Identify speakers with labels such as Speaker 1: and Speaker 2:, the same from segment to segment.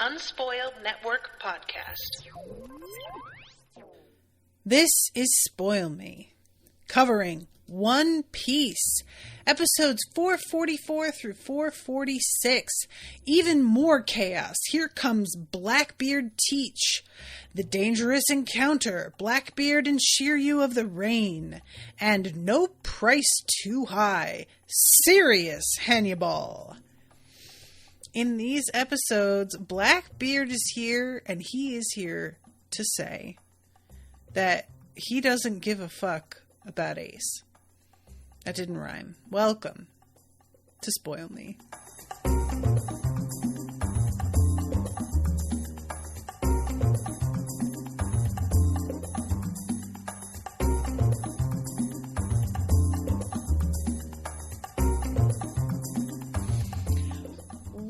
Speaker 1: Unspoiled Network podcast.
Speaker 2: This is Spoil Me, covering One Piece, episodes 444 through 446. Even more chaos. Here comes Blackbeard Teach, the dangerous encounter, Blackbeard and Shiryu of the Rain, and no price too high, serious Hannibal. In these episodes, Blackbeard is here, and he is here to say that he doesn't give a fuck about Ace. That didn't rhyme. Welcome to Spoil Me.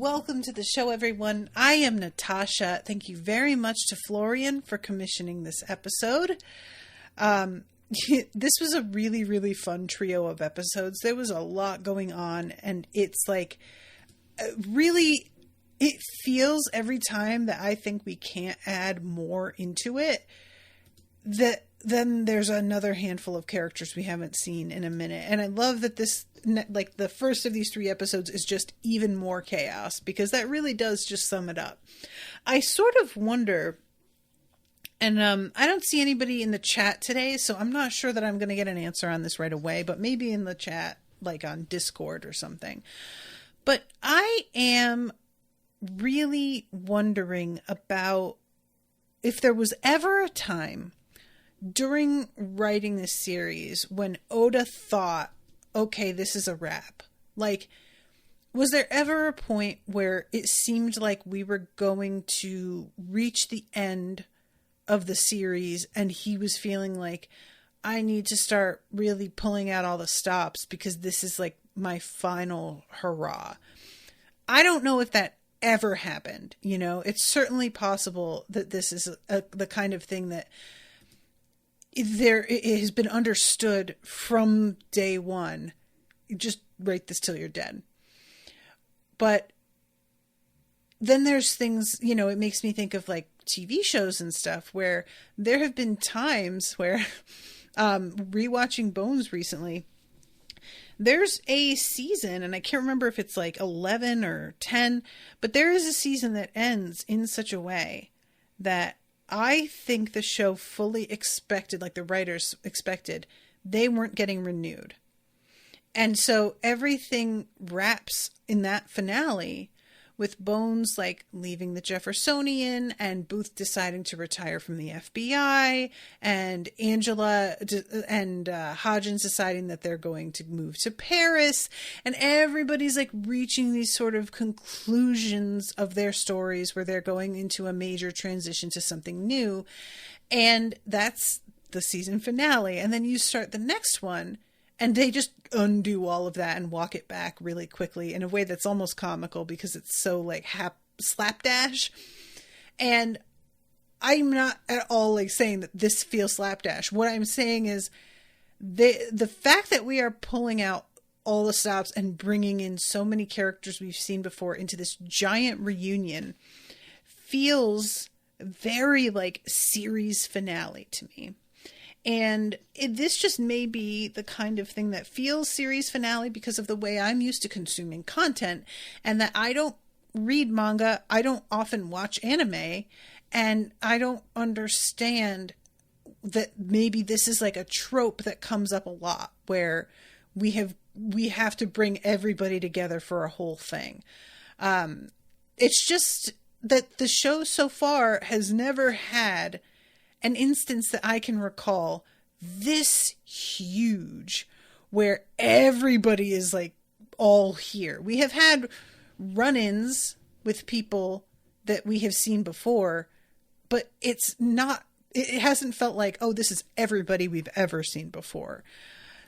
Speaker 2: Welcome to the show, everyone. I am Natasha. Thank you very much to Florian for commissioning this episode. This was a really, really fun trio of episodes. There was a lot going on, and it's like, really, it feels every time that I think we can't add more into it, that then there's another handful of characters we haven't seen in a minute. And I love that this, like, the first of these 3 episodes is just even more chaos, because that really does just sum it up. I sort of wonder, and I don't see anybody in the chat today, so I'm not sure that I'm going to get an answer on this right away, but maybe in the chat, like on Discord or something. But I am really wondering about if there was ever a time during writing this series when Oda thought, okay, this is a wrap. Like, was there ever a point where it seemed like we were going to reach the end of the series and he was feeling like, I need to start really pulling out all the stops because this is like my final hurrah? I don't know if that ever happened. You know, it's certainly possible that this is the kind of thing that it has been understood from day one. Just write this till you're dead. But then there's things, you know, it makes me think of like TV shows and stuff where there have been times where, rewatching Bones recently, there's a season, and I can't remember if it's like 11 or 10, but there is a season that ends in such a way that I think the show fully expected, like the writers expected, they weren't getting renewed. And so everything wraps in that finale with Bones like leaving the Jeffersonian and Booth deciding to retire from the FBI and Angela and Hodgins deciding that they're going to move to Paris, and everybody's like reaching these sort of conclusions of their stories where they're going into a major transition to something new. And that's the season finale. And then you start the next one and they just undo all of that and walk it back really quickly in a way that's almost comical because it's so like slapdash. And I'm not at all like saying that this feels slapdash. What I'm saying is the fact that we are pulling out all the stops and bringing in so many characters we've seen before into this giant reunion feels very like series finale to me. And this just may be the kind of thing that feels series finale because of the way I'm used to consuming content, and that I don't read manga, I don't often watch anime, and I don't understand that maybe this is like a trope that comes up a lot where we have to bring everybody together for a whole thing. It's just that the show so far has never had an instance that I can recall this huge where everybody is like all here. We have had run-ins with people that we have seen before, but it hasn't felt like, oh, this is everybody we've ever seen before.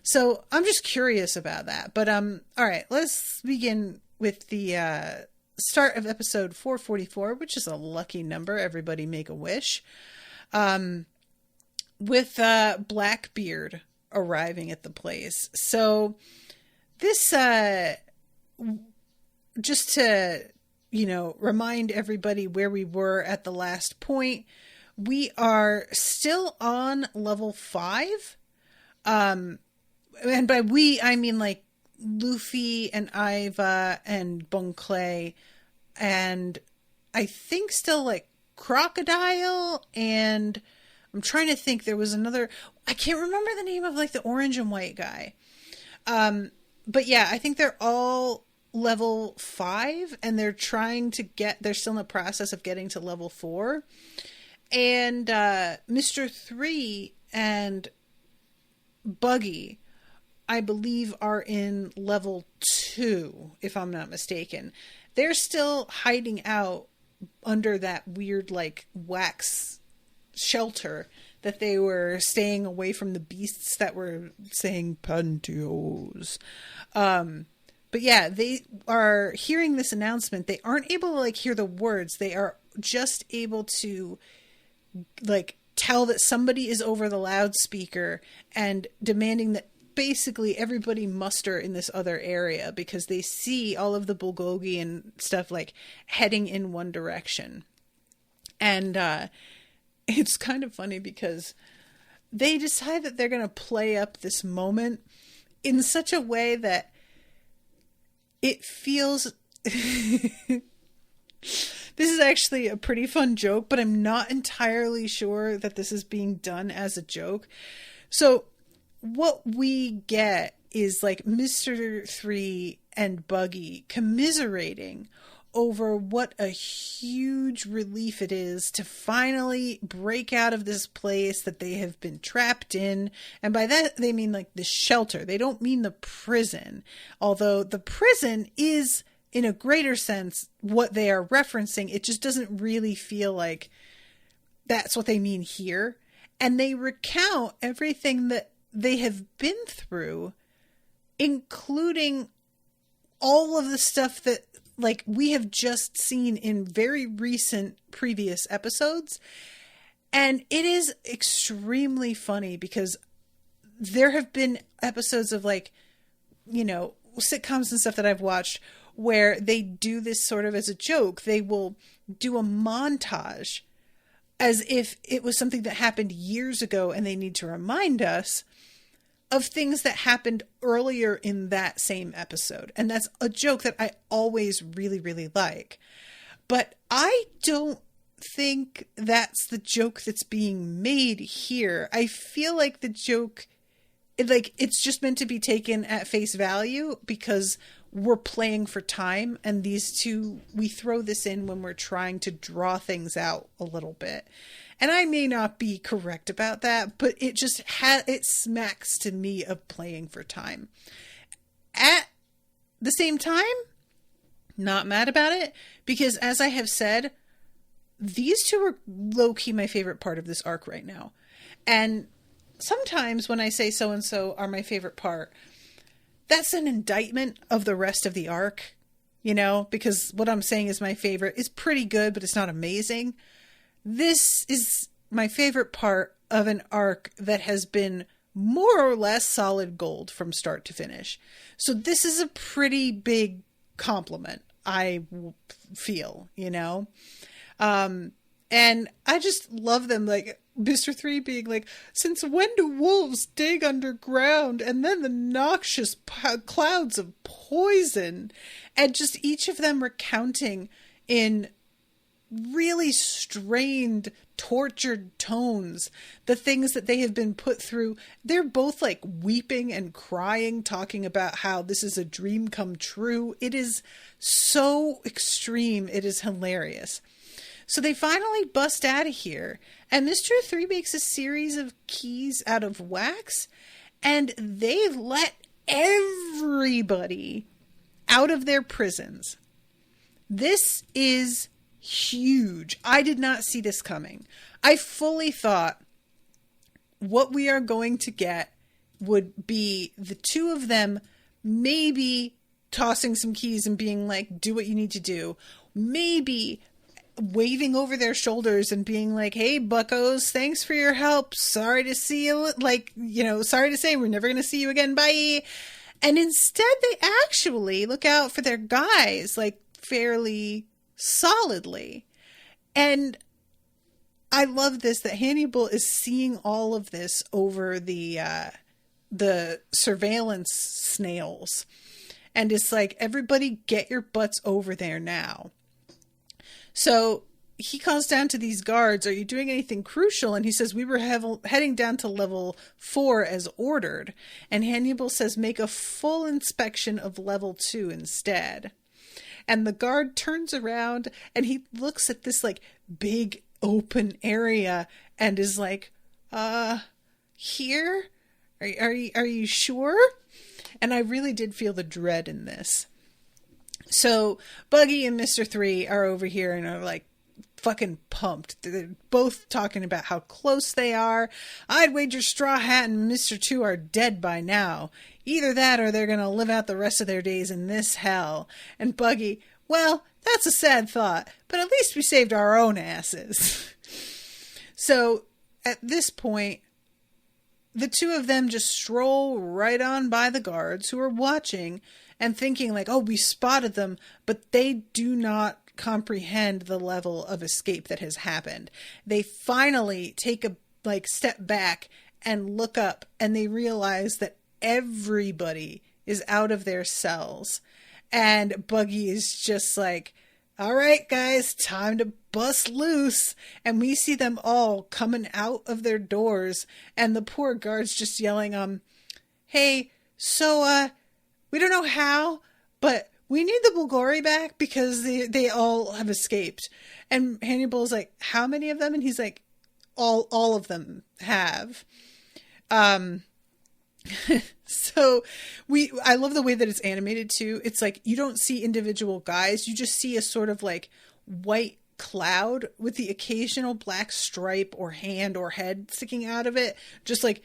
Speaker 2: So I'm just curious about that. But all right, let's begin with the start of episode 444, which is a lucky number. Everybody make a wish. With Blackbeard arriving at the place. So this, just to remind everybody where we were at the last point. We are still on level 5. And by we, I mean like Luffy and Iva and Bon Clay, and I think still like Crocodile, and I'm trying to think, there was another, I can't remember the name of like the orange and white guy. But yeah, I think they're all level 5, and they're they're still in the process of getting to level 4. And Mr. 3 and Buggy, I believe, are in level 2, if I'm not mistaken. They're still hiding out under that weird like wax shelter that they were staying away from the beasts that were saying pantyhose. But yeah, they are hearing this announcement. They aren't able to like hear the words. They are just able to like tell that somebody is over the loudspeaker and demanding that basically everybody muster in this other area, because they see all of the bulgogi and stuff like heading in one direction. And it's kind of funny because they decide that they're going to play up this moment in such a way that it feels this is actually a pretty fun joke, but I'm not entirely sure that this is being done as a joke. So what we get is like Mr. 3 and Buggy commiserating over what a huge relief it is to finally break out of this place that they have been trapped in. And by that, they mean like the shelter. They don't mean the prison, although the prison is, in a greater sense, what they are referencing. It just doesn't really feel like that's what they mean here. And they recount everything that they have been through, including all of the stuff that like we have just seen in very recent previous episodes. And it is extremely funny because there have been episodes of like, sitcoms and stuff that I've watched where they do this sort of as a joke. They will do a montage as if it was something that happened years ago and they need to remind us of things that happened earlier in that same episode. And that's a joke that I always really, really like. But I don't think that's the joke that's being made here. I feel like the joke, it's just meant to be taken at face value because we're playing for time, and we throw this in when we're trying to draw things out a little bit. And I may not be correct about that, but it just it smacks to me of playing for time. At the same time, not mad about it, because as I have said, these two are low-key my favorite part of this arc right now. And sometimes when I say so-and-so are my favorite part, that's an indictment of the rest of the arc, because what I'm saying is my favorite is pretty good, but it's not amazing. This is my favorite part of an arc that has been more or less solid gold from start to finish. So this is a pretty big compliment, I feel, and I just love them, like Mr. 3 being like, since when do wolves dig underground? And then the noxious clouds of poison. And just each of them recounting in really strained, tortured tones the things that they have been put through. They're both like weeping and crying, talking about how this is a dream come true. It is so extreme. It is hilarious. So they finally bust out of here, and Mr. 3 makes a series of keys out of wax, and they let everybody out of their prisons. This is huge. I did not see this coming. I fully thought what we are going to get would be the two of them maybe tossing some keys and being like, do what you need to do. Maybe waving over their shoulders and being like, hey, buckos, thanks for your help. Sorry to see you. Sorry to say we're never going to see you again. Bye. And instead they actually look out for their guys, like fairly solidly. And I love this, that Hannibal is seeing all of this over the surveillance snails. And it's like, everybody get your butts over there now. So he calls down to these guards, are you doing anything crucial? And he says, we were heading down to level 4 as ordered. And Hannibal says, make a full inspection of level 2 instead. And the guard turns around and he looks at this like big open area and is like, here? Are you sure? And I really did feel the dread in this. So Buggy and Mr. 3 are over here and are like fucking pumped. They're both talking about how close they are. I'd wager Straw Hat and Mr. 2 are dead by now. Either that or they're going to live out the rest of their days in this hell. And Buggy, well, that's a sad thought, but at least we saved our own asses. So at this point, the two of them just stroll right on by the guards who are watching and thinking like, oh, we spotted them, but they do not comprehend the level of escape that has happened. They finally take a step back and look up, and they realize that everybody is out of their cells. And Buggy is just like, all right, guys, time to bust loose. And we see them all coming out of their doors, and the poor guards just yelling, hey, so, we don't know how, but we need the Bulgari back because they all have escaped. And Hannibal's like, how many of them? And he's like, all of them have. So I love the way that it's animated too. It's like, you don't see individual guys. You just see a sort of like white cloud with the occasional black stripe or hand or head sticking out of it, just like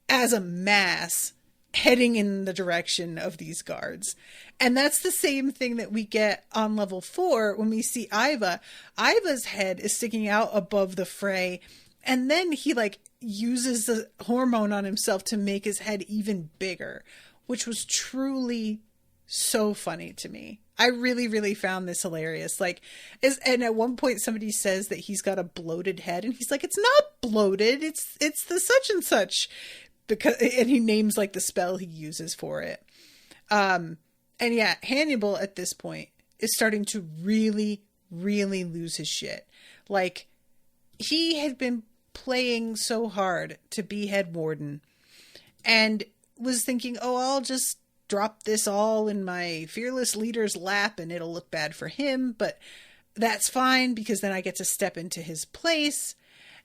Speaker 2: as a mass heading in the direction of these guards. And that's the same thing that we get on level 4 when we see Iva. Iva's head is sticking out above the fray, and then he like uses the hormone on himself to make his head even bigger, which was truly so funny to me. I really, really found this hilarious. And at one point somebody says that he's got a bloated head, and he's like, it's not bloated. It's the such and such. And he names like the spell he uses for it. And yeah, Hannibal at this point is starting to really, really lose his shit. Like, he had been playing so hard to be head warden and was thinking, oh, I'll just drop this all in my fearless leader's lap and it'll look bad for him, but that's fine because then I get to step into his place.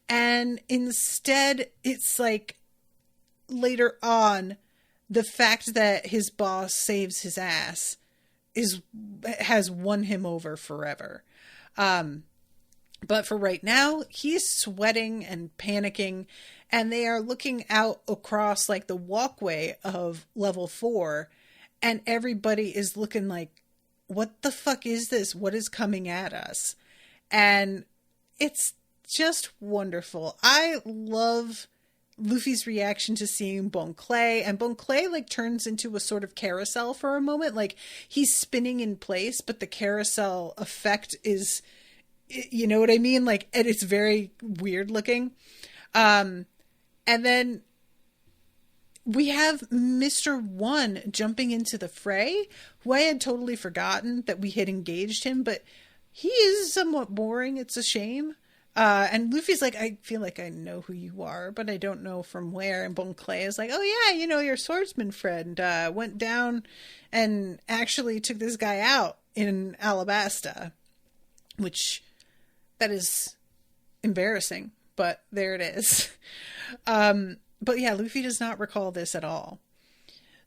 Speaker 2: And instead, it's like, later on, the fact that his boss saves his ass has won him over forever. But for right now, he's sweating and panicking, and they are looking out across like the walkway of level 4, and everybody is looking like, what the fuck is this? What is coming at us? And it's just wonderful. I love Luffy's reaction to seeing Bon Clay, and Bon Clay like turns into a sort of carousel for a moment. Like, he's spinning in place, but the carousel effect is, you know what I mean? Like, and it's very weird looking. And then we have Mr. 1 jumping into the fray, who I had totally forgotten that we had engaged him, but he is somewhat boring. It's a shame. And Luffy's like, I feel like I know who you are, but I don't know from where. And Bon Clay is like, oh yeah, you know, your swordsman friend, went down and actually took this guy out in Alabasta, which that is embarrassing, but there it is. But yeah, Luffy does not recall this at all.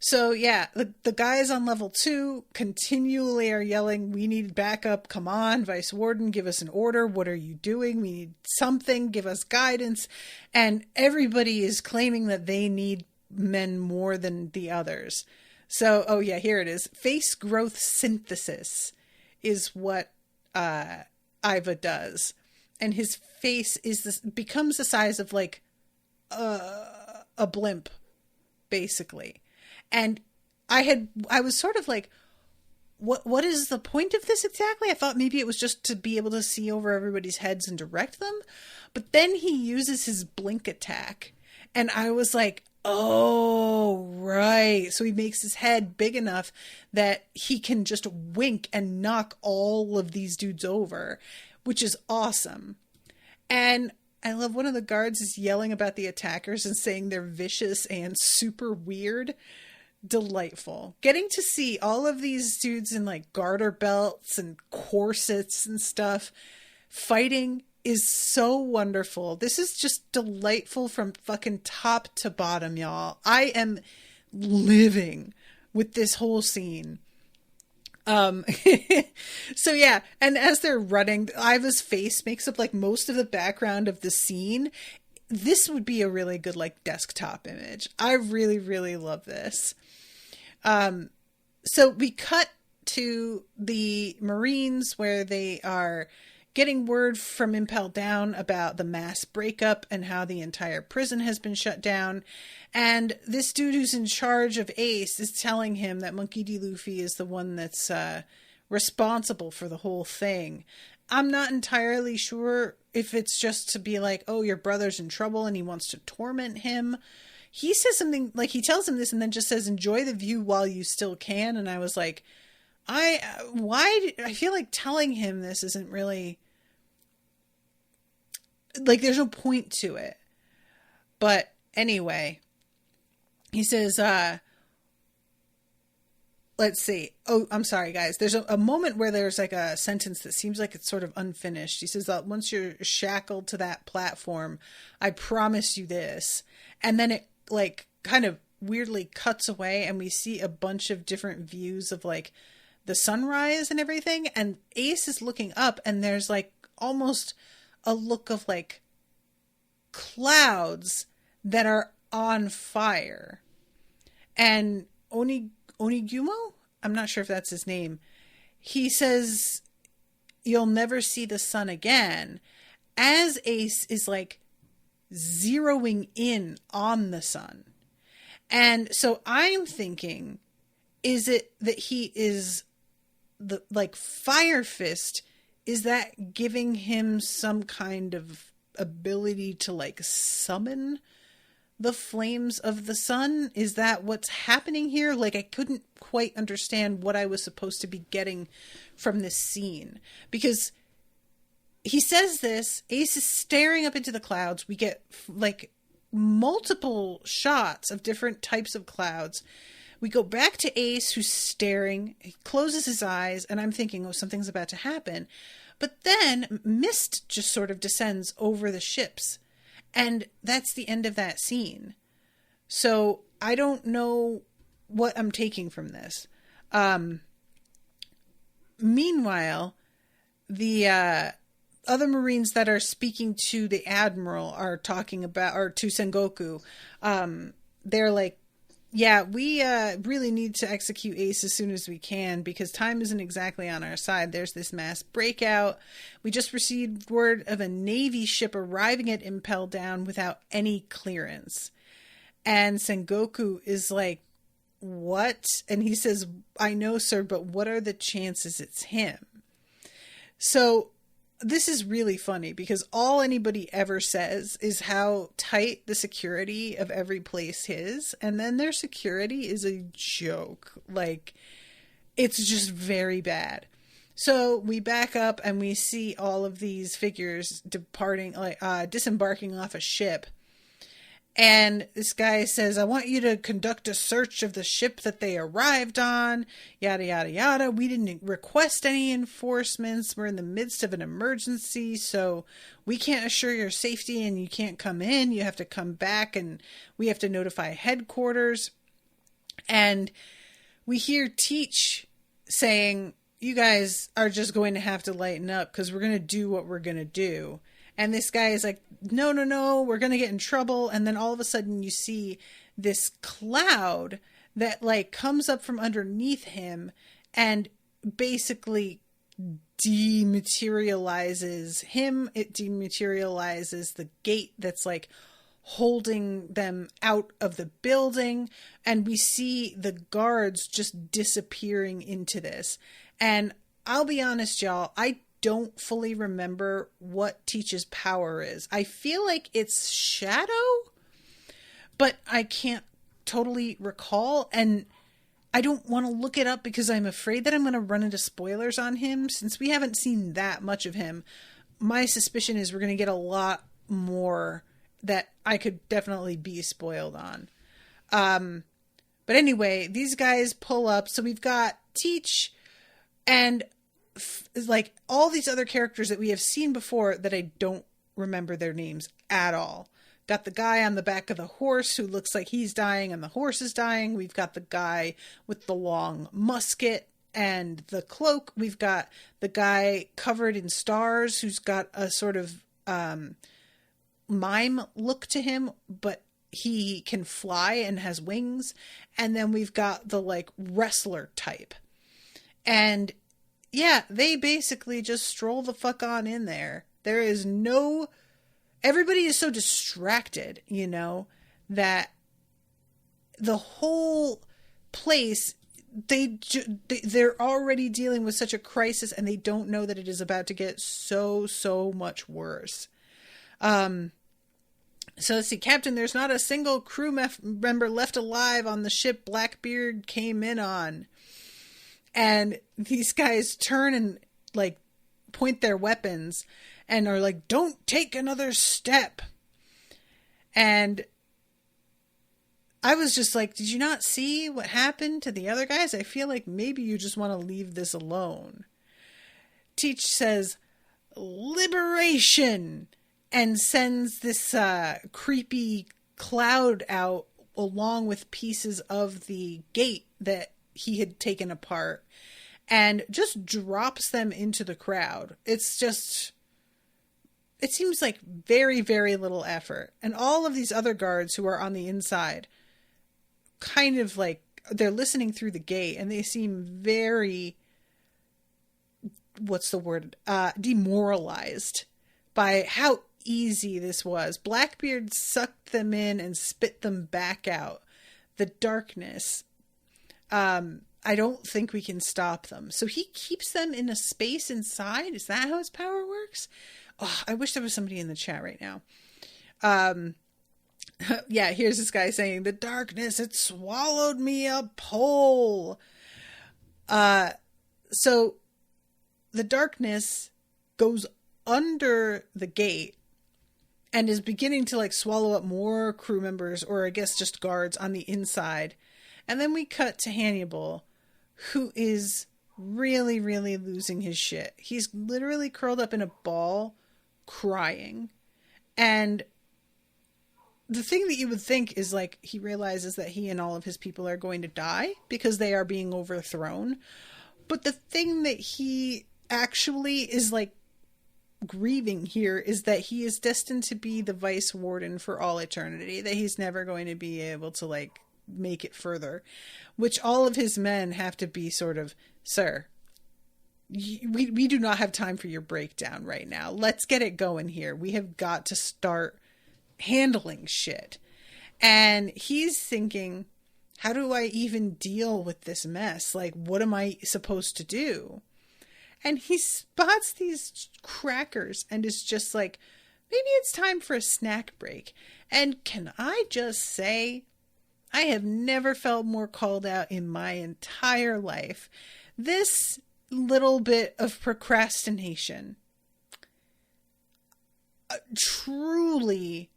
Speaker 2: So yeah, the guys on level 2 continually are yelling, we need backup, come on, Vice Warden, give us an order, what are you doing, we need something, give us guidance, and everybody is claiming that they need men more than the others. So, oh yeah, here it is. Face growth synthesis is what Iva does, and his face becomes the size of like a blimp, basically. And I was sort of like, what is the point of this exactly? I thought maybe it was just to be able to see over everybody's heads and direct them. But then he uses his blink attack. And I was like, oh, right. So he makes his head big enough that he can just wink and knock all of these dudes over, which is awesome. And I love one of the guards is yelling about the attackers and saying they're vicious and super weird. Delightful. Getting to see all of these dudes in like garter belts and corsets and stuff fighting is so wonderful. This is just delightful from fucking top to bottom, y'all. I am living with this whole scene. So yeah, and as they're running, Iva's face makes up like most of the background of the scene. This would be a really good like desktop image. I really, really love this. So we cut to the Marines where they are getting word from Impel Down about the mass breakup and how the entire prison has been shut down. And this dude who's in charge of Ace is telling him that Monkey D. Luffy is the one that's responsible for the whole thing. I'm not entirely sure if it's just to be like, oh, your brother's in trouble and he wants to torment him. He says something like, he tells him this and then just says, enjoy the view while you still can. And I was like, I feel like telling him this isn't really, like, there's no point to it. But anyway, he says, let's see. Oh, I'm sorry, guys. There's a moment where there's like a sentence that seems like it's sort of unfinished. He says that once you're shackled to that platform, I promise you this. And then it like kind of weirdly cuts away and we see a bunch of different views of like the sunrise and everything. And Ace is looking up and there's like almost a look of like clouds that are on fire. And Onigumo? I'm not sure if that's his name. He says, you'll never see the sun again. As Ace is like zeroing in on the sun. And so I'm thinking, is it that he is the like Fire Fist? Is that giving him some kind of ability to like summon the flames of the sun? Is that what's happening here? Like, I couldn't quite understand what I was supposed to be getting from this scene, because he says this, Ace is staring up into the clouds. We get like multiple shots of different types of clouds. We go back to Ace, who's staring. He closes his eyes and I'm thinking, oh, something's about to happen. But then mist just sort of descends over the ships. And that's the end of that scene. So I don't know what I'm taking from this. Meanwhile, the other Marines that are speaking to the Admiral are talking about, or to Sengoku. They're like, yeah, we really need to execute Ace as soon as we can because time isn't exactly on our side. There's this mass breakout. We just received word of a Navy ship arriving at Impel Down without any clearance. And Sengoku is like, what? And he says, I know, sir, but what are the chances it's him? So this is really funny because all anybody ever says is how tight the security of every place is. And then their security is a joke. Like, it's just very bad. So we back up and we see all of these figures departing, like, disembarking off a ship. And this guy says, I want you to conduct a search of the ship that they arrived on, yada, yada, yada. We didn't request any enforcements. We're in the midst of an emergency, so we can't assure your safety and you can't come in. You have to come back and we have to notify headquarters. And we hear Teach saying, you guys are just going to have to lighten up because we're going to do what we're going to do. And this guy is like, no, we're going to get in trouble. And then all of a sudden you see this cloud that like comes up from underneath him and basically dematerializes him. It dematerializes the gate that's like holding them out of the building. And we see the guards just disappearing into this. And I'll be honest, y'all, I don't fully remember what Teach's power is. I feel like it's shadow, but I can't totally recall. And I don't want to look it up because I'm afraid that I'm going to run into spoilers on him. Since we haven't seen that much of him, my suspicion is we're going to get a lot more that I could definitely be spoiled on. But anyway, these guys pull up. So we've got Teach and like all these other characters that we have seen before that I don't remember their names at all. Got the guy on the back of the horse who looks like he's dying and the horse is dying. We've got the guy with the long musket and the cloak. We've got the guy covered in stars who's got a sort of mime look to him, but he can fly and has wings. And then we've got the like wrestler type. And yeah, they basically just stroll the fuck on in there. There is no... Everybody is so distracted, you know, that the whole place, they're already dealing with such a crisis and they don't know that it is about to get so much worse. So let's see, Captain, there's not a single crew member left alive on the ship Blackbeard came in on. And these guys turn and like point their weapons and are like, don't take another step. And I was just like, did you not see what happened to the other guys? I feel like maybe you just want to leave this alone. Teach says, liberation, and sends this creepy cloud out along with pieces of the gate that he had taken apart and just drops them into the crowd. It's just... It seems like very, very little effort. And all of these other guards who are on the inside kind of like, they're listening through the gate and they seem very, what's the word? Demoralized by how easy this was. Blackbeard sucked them in and spit them back out. The darkness, I don't think we can stop them. So he keeps them in a space inside. Is that how his power works? Oh, I wish there was somebody in the chat right now. Yeah, here's this guy saying, the darkness, it swallowed me up whole. So the darkness goes under the gate and is beginning to like swallow up more crew members, or I guess just guards on the inside. And then we cut to Hannibal, who is really, really losing his shit. He's literally curled up in a ball, crying. And the thing that you would think is like he realizes that he and all of his people are going to die because they are being overthrown. But the thing that he actually is like grieving here is that he is destined to be the vice warden for all eternity, that he's never going to be able to like make it further, which all of his men have to be sort of, sir, we do not have time for your breakdown right now. Let's get it going here. We have got to start handling shit. And he's thinking, how do I even deal with this mess? Like, what am I supposed to do? And he spots these crackers and is just like, maybe it's time for a snack break. And can I just say, I have never felt more called out in my entire life. This little bit of procrastination truly,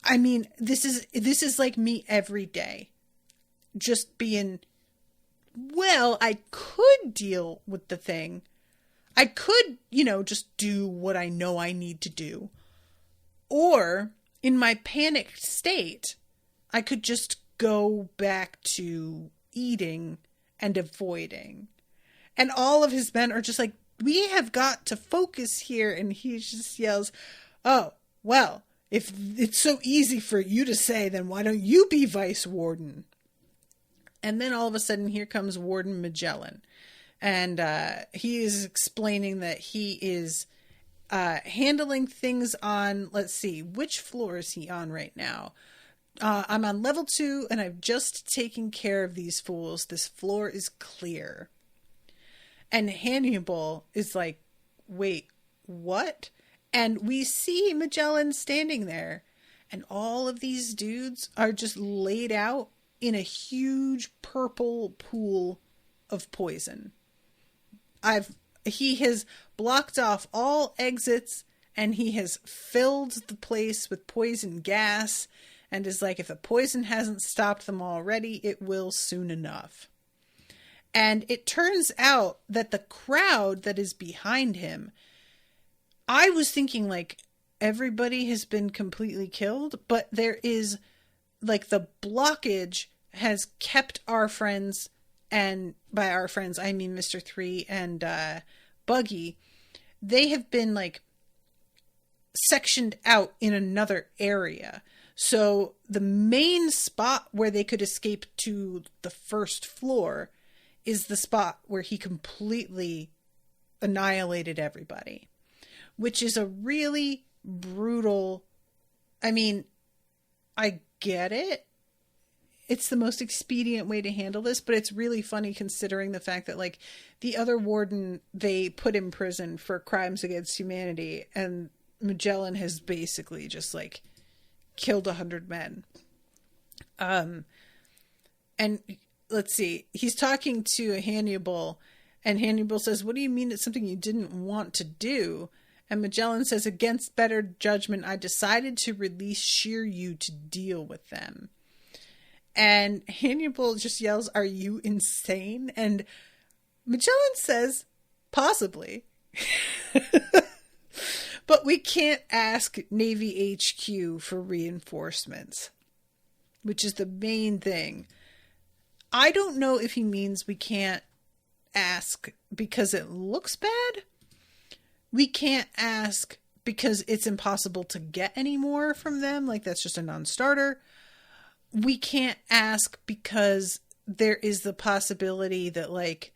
Speaker 2: I mean, this is like me every day, just being, well, I could deal with the thing. I could, just do what I know I need to do. Or in my panicked state, I could just go back to eating and avoiding. And all of his men are just like, we have got to focus here. And he just yells, oh, well, if it's so easy for you to say, then why don't you be vice warden? And then all of a sudden, here comes Warden Magellan. And he is explaining that he is handling things on, let's see, which floor is he on right now? I'm on level 2, and I've just taken care of these fools. This floor is clear. And Hannibal is like, wait, what? And we see Magellan standing there. And all of these dudes are just laid out in a huge purple pool of poison. He has blocked off all exits, and he has filled the place with poison gas, and is like, if the poison hasn't stopped them already, it will soon enough. And it turns out that the crowd that is behind him, I was thinking like everybody has been completely killed, but there is like the blockage has kept our friends, and by our friends I mean Mr. 3 and Buggy. They have been like sectioned out in another area. So the main spot where they could escape to the first floor is the spot where he completely annihilated everybody, which is a really brutal, I mean, I get it. It's the most expedient way to handle this, but it's really funny considering the fact that like the other warden they put in prison for crimes against humanity, and Magellan has basically just like killed 100 men. And let's see, he's talking to Hannibal, and Hannibal says, what do you mean it's something you didn't want to do? And Magellan says, against better judgment, I decided to release Shiryu to deal with them. And Hannibal just yells, are you insane? And Magellan says, possibly. But we can't ask Navy HQ for reinforcements, which is the main thing. I don't know if he means we can't ask because it looks bad. We can't ask because it's impossible to get any more from them. Like, that's just a non-starter. We can't ask because there is the possibility that, like,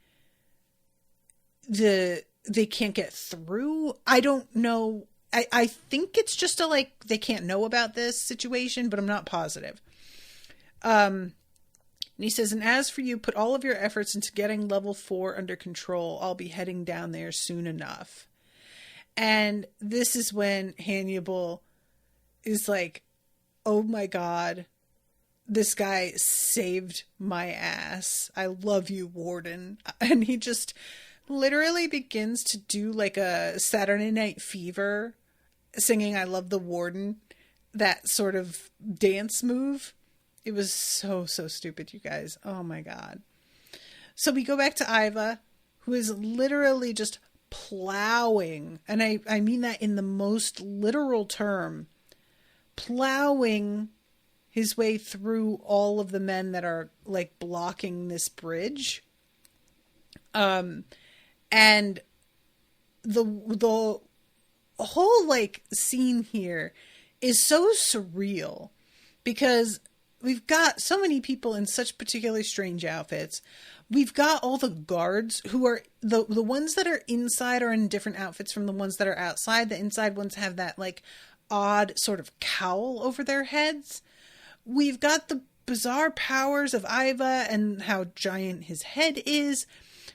Speaker 2: they can't get through. I don't know. I think it's just a, like, they can't know about this situation, but I'm not positive. And he says, and as for you, put all of your efforts into getting level 4 under control. I'll be heading down there soon enough. And this is when Hannibal is like, oh my God, this guy saved my ass. I love you, Warden. And he just literally begins to do like a Saturday Night Fever singing I Love the Warden, that sort of dance move. It was so stupid, you guys. Oh my God. So we go back to Iva, who is literally just plowing, and I mean that in the most literal term, plowing his way through all of the men that are like blocking this bridge. And the whole like scene here is so surreal because we've got so many people in such particularly strange outfits. We've got all the guards who are the ones that are inside are in different outfits from the ones that are outside. The inside ones have that like odd sort of cowl over their heads. We've got the bizarre powers of Iva and how giant his head is.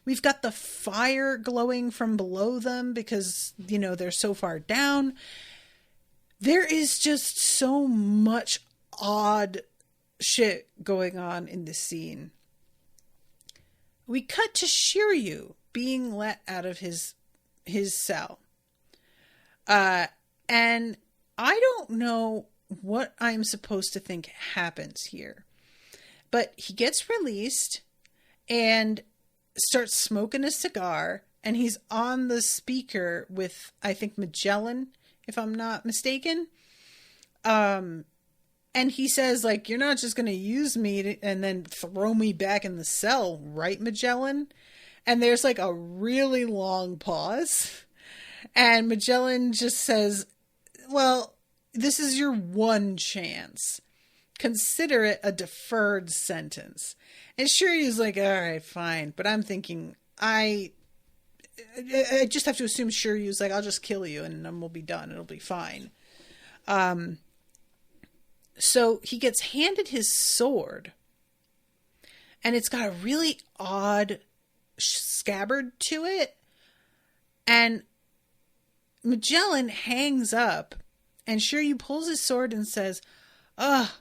Speaker 2: We've got the fire glowing from below them because, you know, they're so far down. There is just so much odd shit going on in this scene. We cut to Shiryu being let out of his cell. And I don't know what I'm supposed to think happens here. But he gets released and starts smoking a cigar, and he's on the speaker with, I think, Magellan, if I'm not mistaken. And he says, like, you're not just going to use me and then throw me back in the cell, right, Magellan? And there's like a really long pause. And Magellan just says, well, this is your one chance. Consider it a deferred sentence. And Shiryu's like, all right, fine. But I'm thinking, I just have to assume Shiryu's like, I'll just kill you and then we'll be done. It'll be fine. So he gets handed his sword, and it's got a really odd scabbard to it. And Magellan hangs up, and Shiryu pulls his sword and says, "Ah,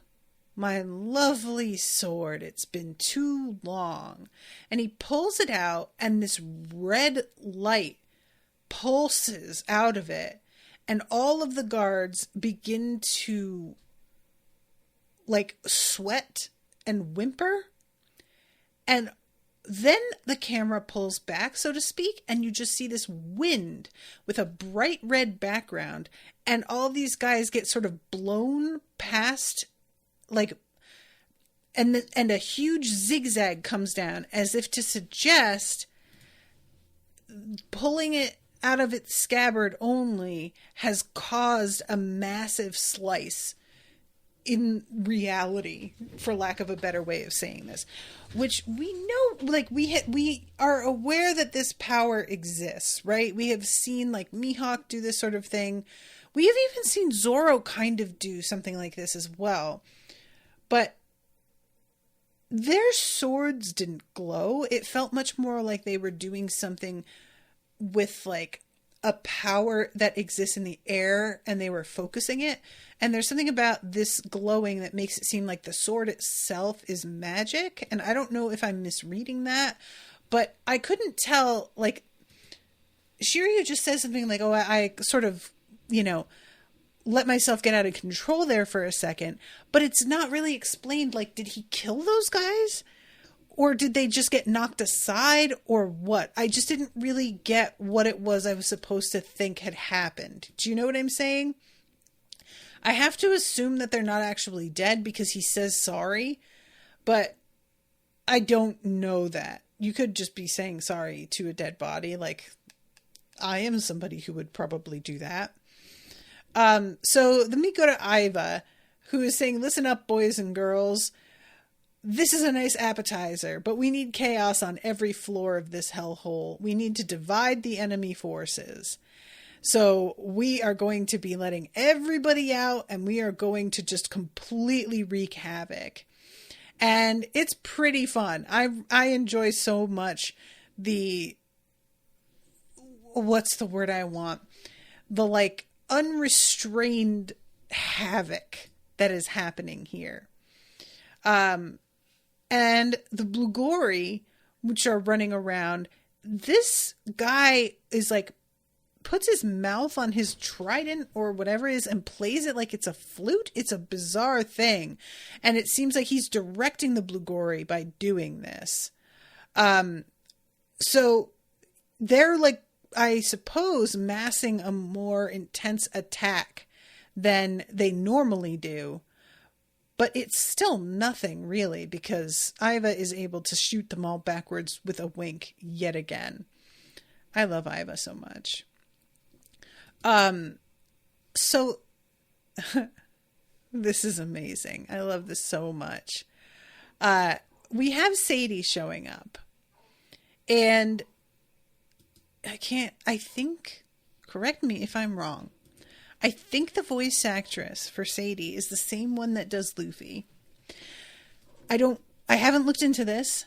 Speaker 2: my lovely sword, it's been too long." And he pulls it out, and this red light pulses out of it, and all of the guards begin to like sweat and whimper. And then the camera pulls back, so to speak, and you just see this wind with a bright red background, and all these guys get sort of blown past, like, and a huge zigzag comes down as if to suggest pulling it out of its scabbard only has caused a massive slice in reality, for lack of a better way of saying this, which we know, like, we are aware that this power exists, right? We have seen like Mihawk do this sort of thing. We have even seen Zoro kind of do something like this as well, but their swords didn't glow. It felt much more like they were doing something with like a power that exists in the air, and they were focusing it. And there's something about this glowing that makes it seem like the sword itself is magic. And I don't know if I'm misreading that, but I couldn't tell. Like, Shiryu just says something like, "Oh, I sort of, let myself get out of control there for a second." But it's not really explained. Like, did he kill those guys? Or did they just get knocked aside, or what? I just didn't really get what it was I was supposed to think had happened. Do you know what I'm saying? I have to assume that they're not actually dead because he says sorry, but I don't know that. You could just be saying sorry to a dead body. Like, I am somebody who would probably do that. So then we go to Iva, who is saying, "Listen up, boys and girls. This is a nice appetizer, but we need chaos on every floor of this hellhole. We need to divide the enemy forces. So we are going to be letting everybody out, and we are going to just completely wreak havoc." And it's pretty fun. I enjoy so much what's the word I want? The like unrestrained havoc that is happening here. And the Blugori, which are running around, this guy is like, puts his mouth on his trident or whatever it is and plays it like it's a flute. It's a bizarre thing. And it seems like he's directing the Blugori by doing this. So they're like, I suppose, massing a more intense attack than they normally do. But it's still nothing, really, because Iva is able to shoot them all backwards with a wink yet again. I love Iva so much. So this is amazing. I love this so much. We have Sadie showing up. And correct me if I'm wrong, I think the voice actress for Sadie is the same one that does Luffy. I haven't looked into this,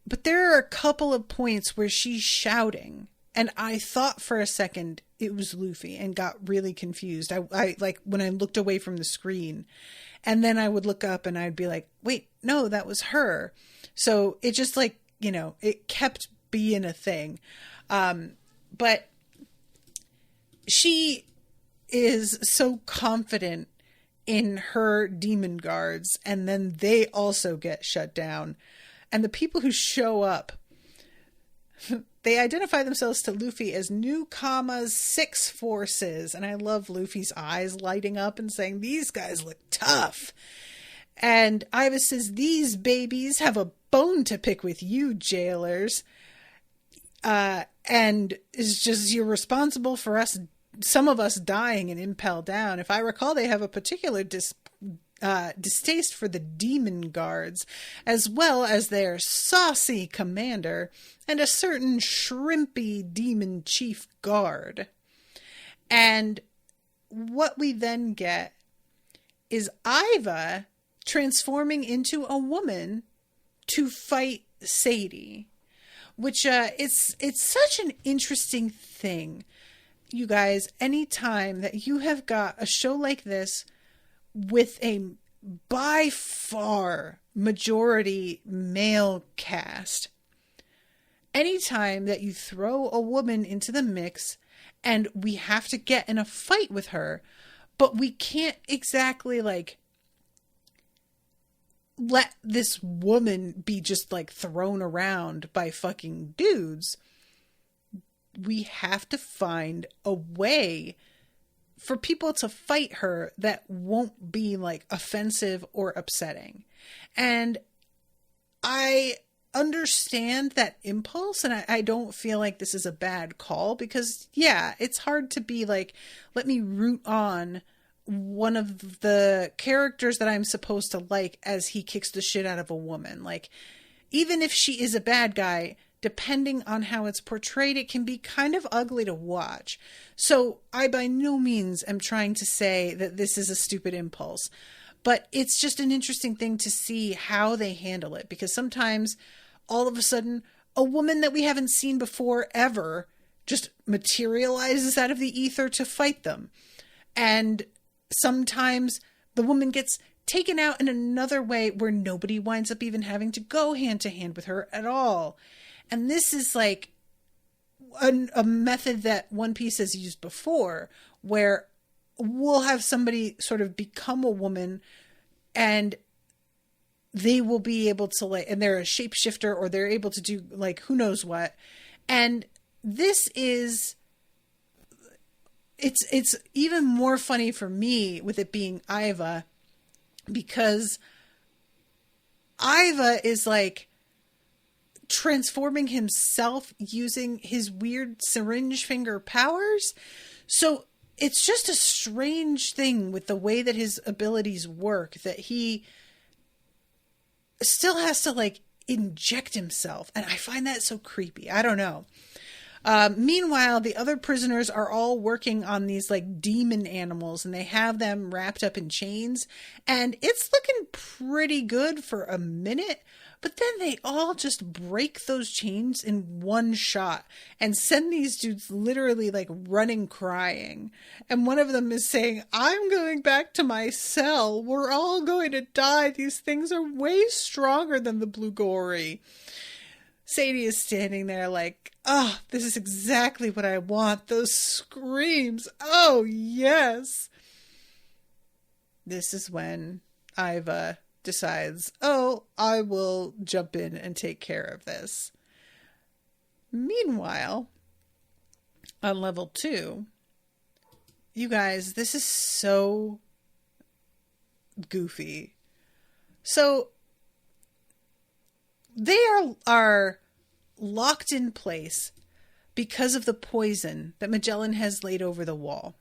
Speaker 2: but there are a couple of points where she's shouting, and I thought for a second it was Luffy and got really confused. I like when I looked away from the screen, and then I would look up and I'd be like, wait, no, that was her. So it just like, it kept being a thing. But she is so confident in her demon guards, and then they also get shut down. And the people who show up, they identify themselves to Luffy as New Kama's 6 forces. And I love Luffy's eyes lighting up and saying, "These guys look tough." And Iva says, "These babies have a bone to pick with you, jailers. And it's just, you're responsible for some of us dying in Impel Down. If I recall, they have a particular distaste for the demon guards, as well as their saucy commander and a certain shrimpy demon chief guard." And what we then get is Iva transforming into a woman to fight Sadie, which it's such an interesting thing, you guys. Anytime that you have got a show like this with a by far majority male cast, anytime that you throw a woman into the mix and we have to get in a fight with her, but we can't exactly like let this woman be just like thrown around by fucking dudes. We have to find a way for people to fight her that won't be like offensive or upsetting. And I understand that impulse, and I don't feel like this is a bad call, because yeah, it's hard to be like, let me root on one of the characters that I'm supposed to like as he kicks the shit out of a woman. Like, even if she is a bad guy, depending on how it's portrayed, it can be kind of ugly to watch. So I by no means am trying to say that this is a stupid impulse, but it's just an interesting thing to see how they handle it, because sometimes all of a sudden a woman that we haven't seen before ever just materializes out of the ether to fight them. And sometimes the woman gets taken out in another way where nobody winds up even having to go hand to hand with her at all. And this is like a method that One Piece has used before, where we'll have somebody sort of become a woman and they will be able to like, and they're a shapeshifter, or they're able to do like who knows what. And this is, it's even more funny for me with it being Iva, because Iva is like transforming himself using his weird syringe finger powers. So it's just a strange thing with the way that his abilities work, that he still has to like inject himself. And I find that so creepy. I don't know. Meanwhile, the other prisoners are all working on these like demon animals, and they have them wrapped up in chains, and it's looking pretty good for a minute. But then they all just break those chains in one shot and send these dudes literally like running, crying. And one of them is saying, "I'm going back to my cell. We're all going to die. These things are way stronger than the Blue Gory." Sadie is standing there like, "Oh, this is exactly what I want. Those screams. Oh, yes." This is when Iva decides, "Oh, I will jump in and take care of this." Meanwhile, on level 2, you guys, this is so goofy. So they are locked in place because of the poison that Magellan has laid over the wall.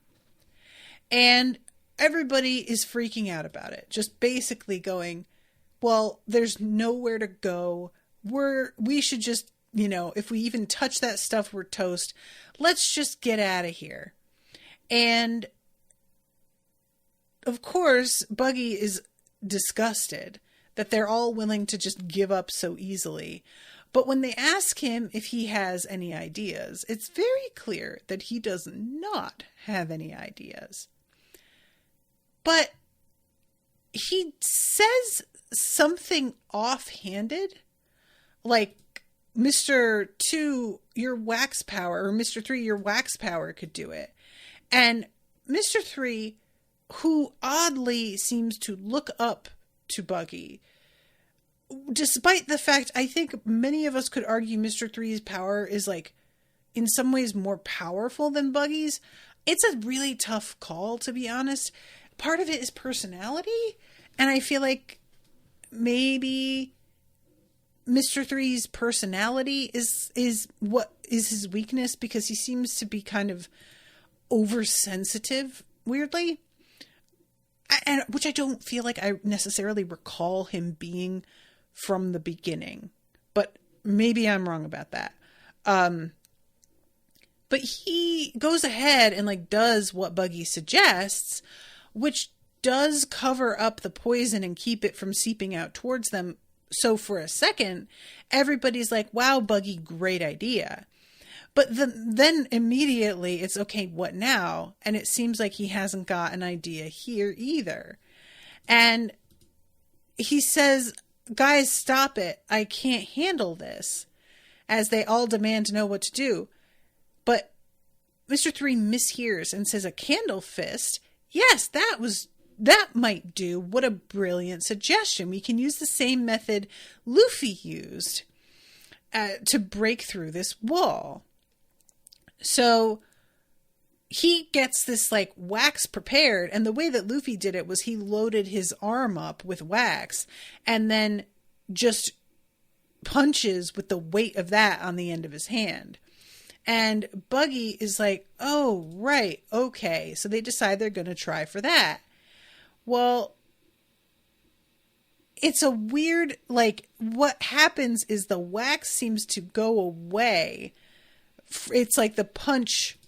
Speaker 2: And everybody is freaking out about it. Just basically going, well, there's nowhere to go. We should just, if we even touch that stuff, we're toast. Let's just get out of here. And of course, Buggy is disgusted that they're all willing to just give up so easily. But when they ask him if he has any ideas, it's very clear that he does not have any ideas. But he says something offhanded, like, Mr. 2, your wax power, or Mr. 3, your wax power could do it. And Mr. 3, who oddly seems to look up to Buggy, despite the fact I think many of us could argue Mr. 3's power is like in some ways more powerful than Buggy's. It's a really tough call, to be honest. Part of it is personality, and I feel like maybe Mr. 3's personality is what is his weakness, because he seems to be kind of oversensitive, weirdly. And which I don't feel like I necessarily recall him being from the beginning, but maybe I'm wrong about that. But he goes ahead and like does what Buggy suggests, which does cover up the poison and keep it from seeping out towards them So for a second, everybody's like, wow, Buggy, great idea. But then immediately it's, okay, what now? And it seems like he hasn't got an idea here either. And he says, guys, stop it. I can't handle this. As they all demand to know what to do. But Mr. 3 mishears and says, a candle fist? Yes, that might do. What a brilliant suggestion. We can use the same method Luffy used to break through this wall. So he gets this like wax prepared, and the way that Luffy did it was he loaded his arm up with wax and then just punches with the weight of that on the end of his hand. And Buggy is like, oh, right, okay. So they decide they're going to try for that. Well, it's a weird, like, what happens is the wax seems to go away. It's like the punch.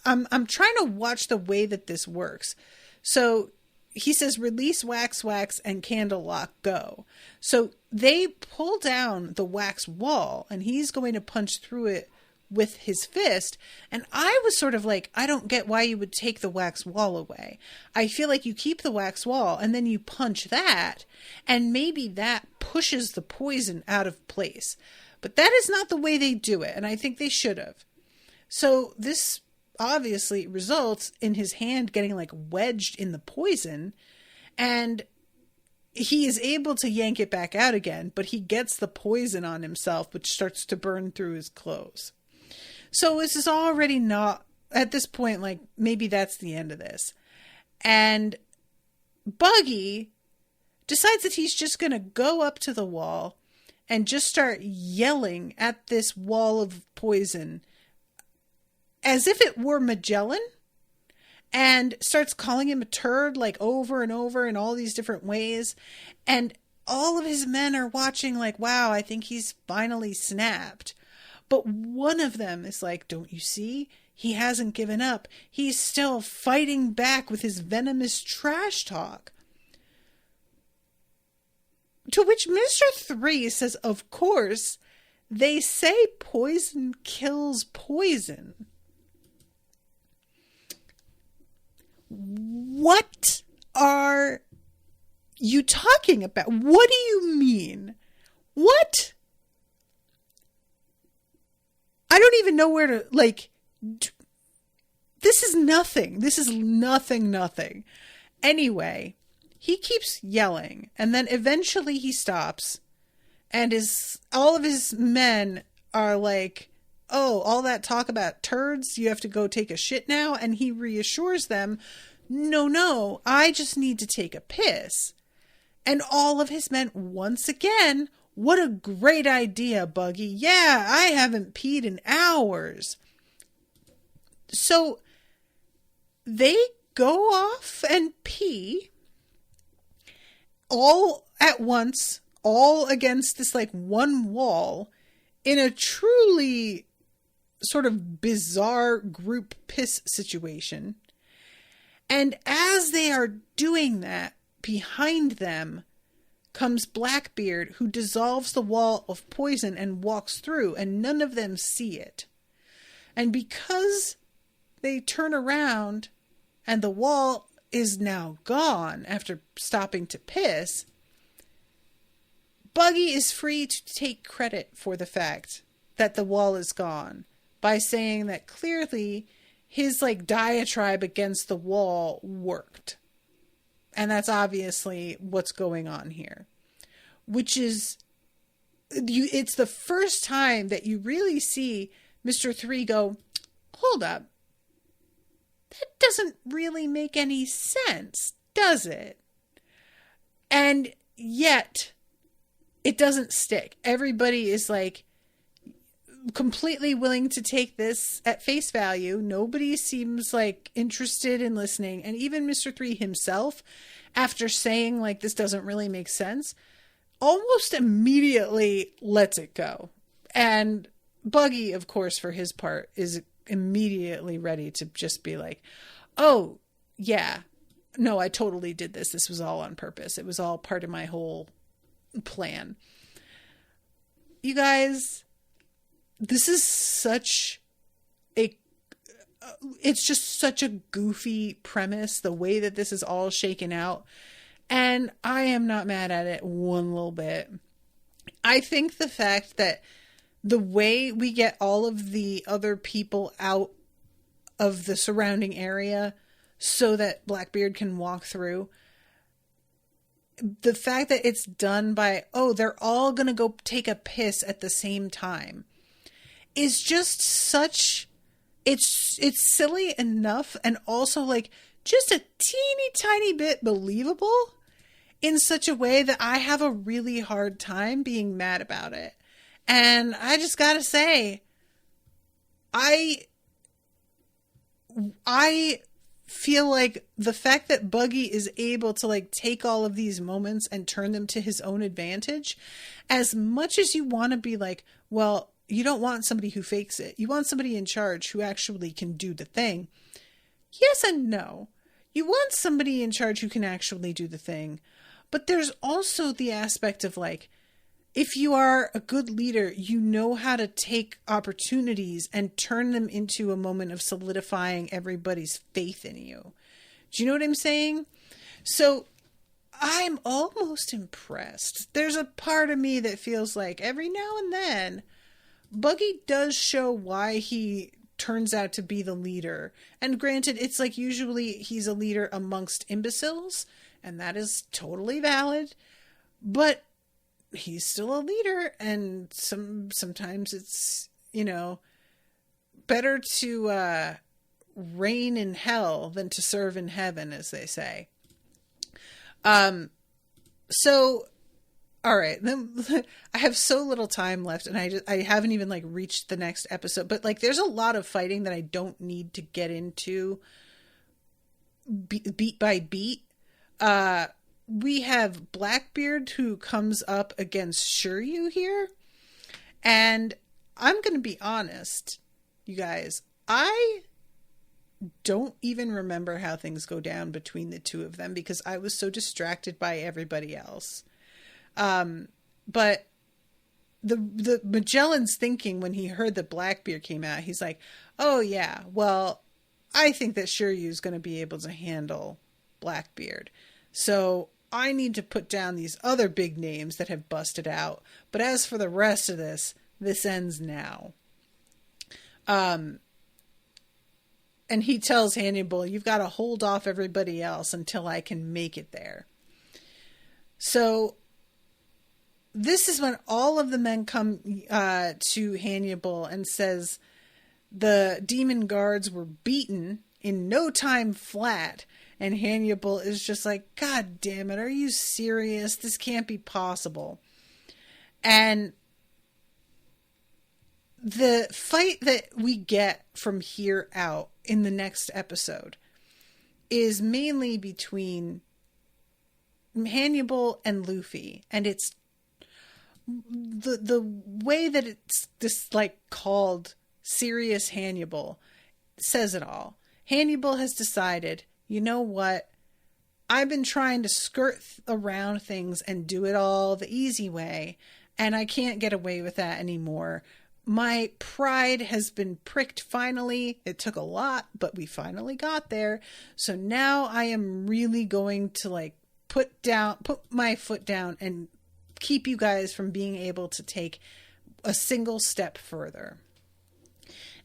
Speaker 2: I'm trying to watch the way that this works. So he says, release wax, and candle lock, go. So they pull down the wax wall and he's going to punch through it with his fist. And I was sort of like, I don't get why you would take the wax wall away. I feel like you keep the wax wall and then you punch that, and maybe that pushes the poison out of place. But that is not the way they do it, and I think they should have. So this obviously results in his hand getting like wedged in the poison, and he is able to yank it back out again, but he gets the poison on himself, which starts to burn through his clothes. So this is already not, at this point, like, maybe that's the end of this. And Buggy decides that he's just going to go up to the wall and just start yelling at this wall of poison as if it were Magellan, and starts calling him a turd like over and over in all these different ways. And all of his men are watching like, wow, I think he's finally snapped. But one of them is like, don't you see? He hasn't given up. He's still fighting back with his venomous trash talk. To which Mr. 3 says, of course, they say poison kills poison. What are you talking about? What do you mean? What? I don't even know where to, like, this is nothing. This is nothing. Anyway, he keeps yelling, and then eventually he stops, and all of his men are like, oh, all that talk about turds, you have to go take a shit now? And he reassures them, no, I just need to take a piss. And all of his men, once again, what a great idea, Buggy. Yeah, I haven't peed in hours. So they go off and pee all at once, all against this like one wall, in a truly sort of bizarre group piss situation. And as they are doing that, behind them comes Blackbeard, who dissolves the wall of poison and walks through, and none of them see it. And because they turn around and the wall is now gone after stopping to piss, Buggy is free to take credit for the fact that the wall is gone by saying that clearly his like diatribe against the wall worked. And that's obviously what's going on here, which is, it's the first time that you really see Mr. 3 go, hold up, that doesn't really make any sense, does it? And yet it doesn't stick. Everybody is like completely willing to take this at face value. Nobody seems like interested in listening. And even Mr. 3 himself, after saying like, this doesn't really make sense, almost immediately lets it go. And Buggy, of course, for his part, is immediately ready to just be like, oh, yeah, no, I totally did this. This was all on purpose. It was all part of my whole plan. You guys, this is it's just such a goofy premise, the way that this is all shaken out. And I am not mad at it one little bit. I think the fact that the way we get all of the other people out of the surrounding area so that Blackbeard can walk through, the fact that it's done by, they're all going to go take a piss at the same time, is just such... It's silly enough, and also like just a teeny tiny bit believable in such a way that I have a really hard time being mad about it. And I just gotta say, I feel like the fact that Buggy is able to like take all of these moments and turn them to his own advantage, as much as you want to be like, well, you don't want somebody who fakes it. You want somebody in charge who actually can do the thing. Yes and no. You want somebody in charge who can actually do the thing. But there's also the aspect of like, if you are a good leader, you know how to take opportunities and turn them into a moment of solidifying everybody's faith in you. Do you know what I'm saying? So I'm almost impressed. There's a part of me that feels like every now and then Buggy does show why he turns out to be the leader. And granted, it's like usually he's a leader amongst imbeciles, and that is totally valid. But he's still a leader, and sometimes it's, better to reign in hell than to serve in heaven, as they say. So... All right, I have so little time left, and I haven't even like reached the next episode. But like, there's a lot of fighting that I don't need to get into beat by beat. We have Blackbeard who comes up against Shiryu here, and I'm gonna be honest, you guys, I don't even remember how things go down between the two of them because I was so distracted by everybody else. But the Magellan's thinking when he heard that Blackbeard came out, he's like, oh yeah, well, I think that Shiryu's going to be able to handle Blackbeard. So I need to put down these other big names that have busted out. But as for the rest of this ends now. And he tells Hannibal, you've got to hold off everybody else until I can make it there. So this is when all of the men come to Hannibal and says the demon guards were beaten in no time flat. And Hannibal is just like, God damn it, are you serious? This can't be possible. And the fight that we get from here out in the next episode is mainly between Hannibal and Luffy. And it's the way that it's just like called Serious Hannibal says it all. Hannibal has decided, you know what? I've been trying to skirt around things and do it all the easy way, and I can't get away with that anymore. My pride has been pricked finally. It took a lot, but we finally got there. So now I am really going to like put my foot down and keep you guys from being able to take a single step further.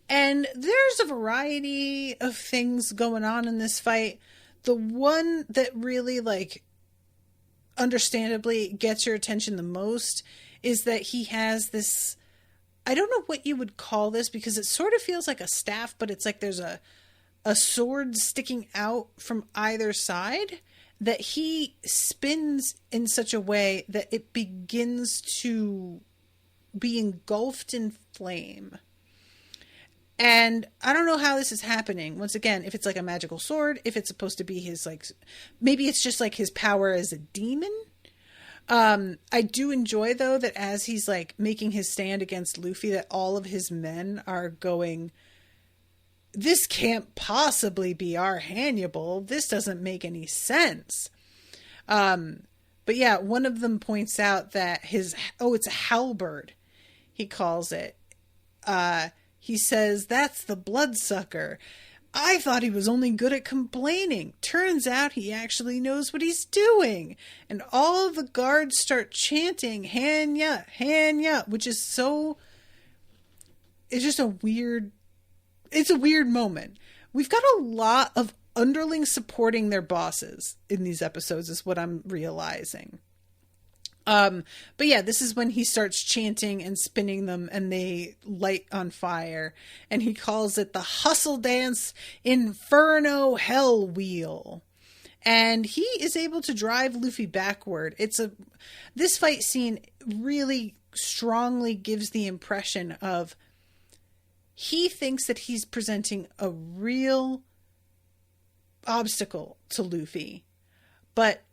Speaker 2: And there's a variety of things going on in this fight. The one that really, like, understandably gets your attention the most is that he has this, I don't know what you would call this because it sort of feels like a staff, but it's like there's a sword sticking out from either side that he spins in such a way that it begins to be engulfed in flame. And I don't know how this is happening. Once again, if it's like a magical sword, if it's supposed to be his, like, maybe it's just like his power as a demon. I do enjoy, though, that as he's like making his stand against Luffy, that all of his men are going, this can't possibly be our Hannibal. This doesn't make any sense. But But yeah, one of them points out that it's a halberd, he calls it. He says, that's the bloodsucker. I thought he was only good at complaining. Turns out he actually knows what he's doing. And all the guards start chanting, Hanya, which is it's just it's a weird moment. We've got a lot of underlings supporting their bosses in these episodes is what I'm realizing. But yeah, this is when he starts chanting and spinning them and they light on fire, and he calls it the Hustle Dance Inferno Hell Wheel. And he is able to drive Luffy backward. This fight scene really strongly gives the impression of he thinks that he's presenting a real obstacle to Luffy, but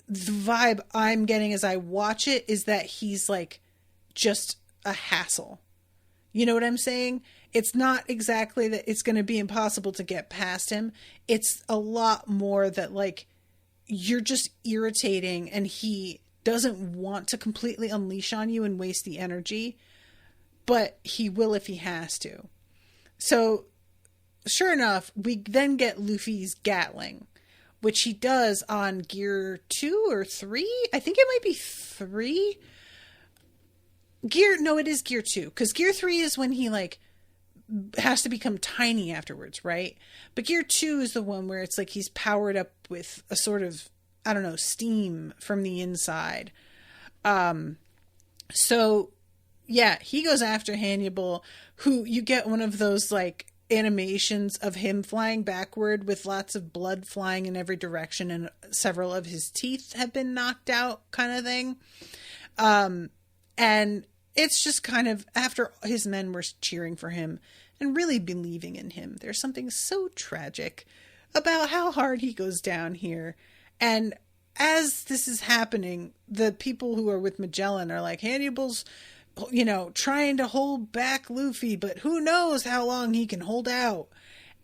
Speaker 2: the vibe I'm getting as I watch it is that he's like just a hassle. You know what I'm saying? It's not exactly that it's going to be impossible to get past him. It's a lot more that like you're just irritating and he doesn't want to completely unleash on you and waste the energy, but he will if he has to. So sure enough, we then get Luffy's Gatling, which he does on gear 2 or 3. I think it might be 3. No, it is gear 2. Because gear 3 is when he like has to become tiny afterwards, right? But gear 2 is the one where it's like he's powered up with a sort of, I don't know, steam from the inside. So yeah, he goes after Hannibal, who you get one of those like animations of him flying backward with lots of blood flying in every direction and several of his teeth have been knocked out kind of thing. And it's just kind of after his men were cheering for him and really believing in him. There's something so tragic about how hard he goes down here. And as this is happening, the people who are with Magellan are like, Hannibal's trying to hold back Luffy, but who knows how long he can hold out.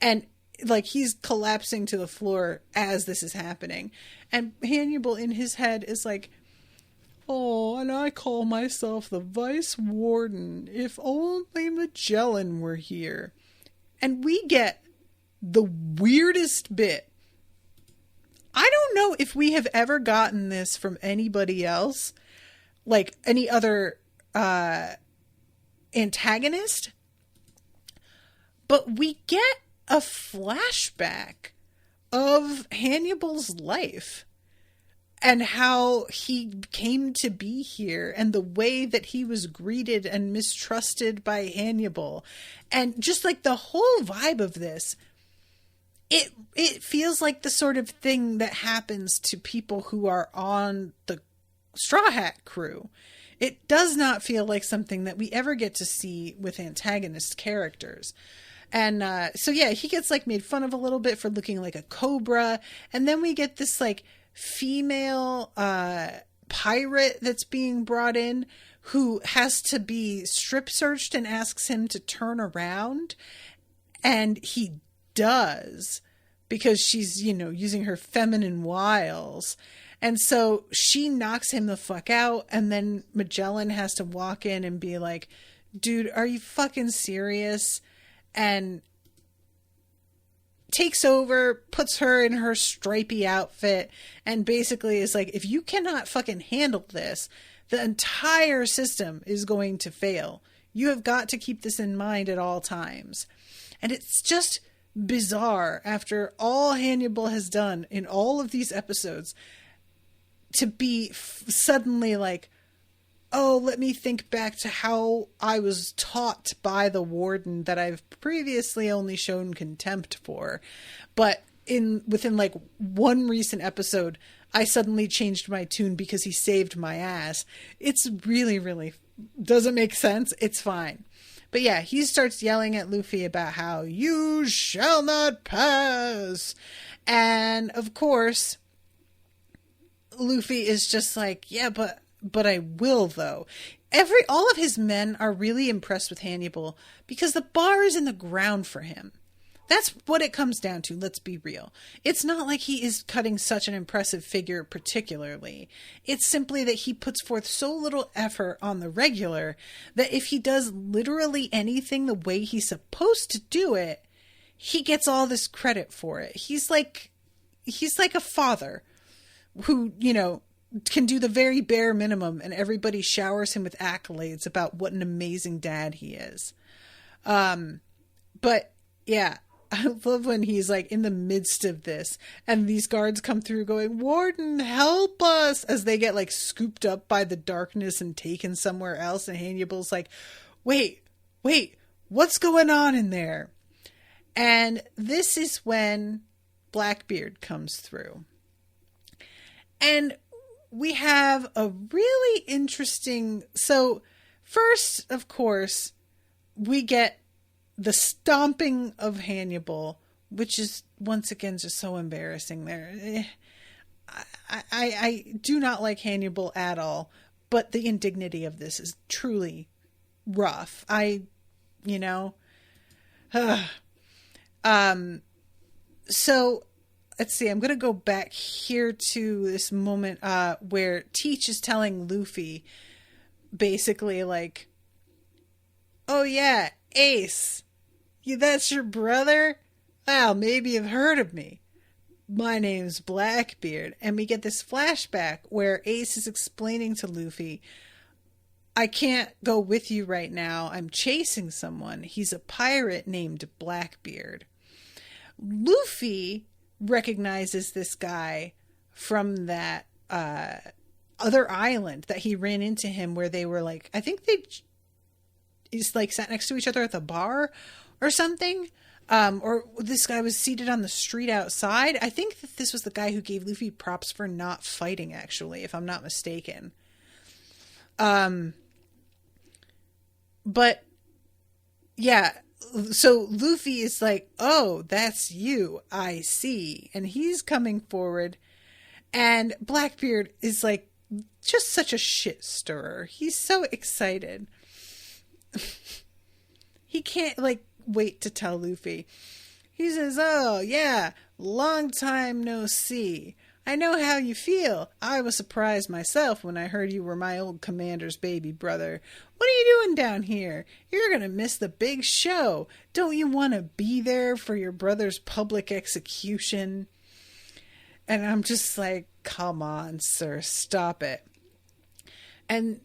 Speaker 2: And like he's collapsing to the floor as this is happening. And Hannibal in his head is like, oh, and I call myself the Vice Warden. If only Magellan were here. And we get the weirdest bit. I don't know if we have ever gotten this from anybody else, like any other antagonist, but we get a flashback of Hannibal's life and how he came to be here and the way that he was greeted and mistrusted by Hannibal, and just like the whole vibe of this. It feels like the sort of thing that happens to people who are on the Straw Hat crew. It does not feel like something that we ever get to see with antagonist characters. And so yeah, he gets like made fun of a little bit for looking like a cobra. And then we get this like female pirate that's being brought in who has to be strip searched and asks him to turn around. And he does, because she's, using her feminine wiles. And so she knocks him the fuck out, and then Magellan has to walk in and be like, dude, are you fucking serious? And takes over, puts her in her stripy outfit, and basically is like, if you cannot fucking handle this, the entire system is going to fail. You have got to keep this in mind at all times. And it's just bizarre, after all Hannibal has done in all of these episodes, to be suddenly like, oh, let me think back to how I was taught by the warden that I've previously only shown contempt for. But within like one recent episode, I suddenly changed my tune because he saved my ass. It's really, really doesn't make sense. It's fine. But yeah, he starts yelling at Luffy about how you shall not pass. And of course, Luffy is just like, yeah, but I will though. All of his men are really impressed with Hannibal because the bar is in the ground for him. That's what it comes down to. Let's be real. It's not like he is cutting such an impressive figure particularly. It's simply that he puts forth so little effort on the regular that if he does literally anything the way he's supposed to do it, he gets all this credit for it. He's like a father who, you know, can do the very bare minimum and everybody showers him with accolades about what an amazing dad he is. But yeah, I love when he's like in the midst of this and these guards come through going, "Warden, help us," as they get like scooped up by the darkness and taken somewhere else. And Hannibal's like, wait, what's going on in there? And this is when Blackbeard comes through. And we have a really interesting... So first, of course, we get the stomping of Hannibal, which is once again just so embarrassing there. I do not like Hannibal at all, but the indignity of this is truly rough. So let's see, I'm going to go back here to this moment where Teach is telling Luffy basically like, "Oh yeah, Ace, that's your brother? Well, maybe you've heard of me. My name's Blackbeard." And we get this flashback where Ace is explaining to Luffy, "I can't go with you right now. I'm chasing someone. He's a pirate named Blackbeard." Luffy recognizes this guy from that other island that he ran into him where they were like, I think they just like sat next to each other at the bar or something. Or this guy was seated on the street outside. I think that this was the guy who gave Luffy props for not fighting, actually, if I'm not mistaken. But yeah, so Luffy is like, "Oh, that's you. I see." And he's coming forward, and Blackbeard is like just such a shit stirrer. He's so excited. He can't like wait to tell Luffy. He says, "Oh yeah, long time no see. I know how you feel. I was surprised myself when I heard you were my old commander's baby brother. What are you doing down here? You're going to miss the big show. Don't you want to be there for your brother's public execution?" And I'm just like, come on, sir, stop it. And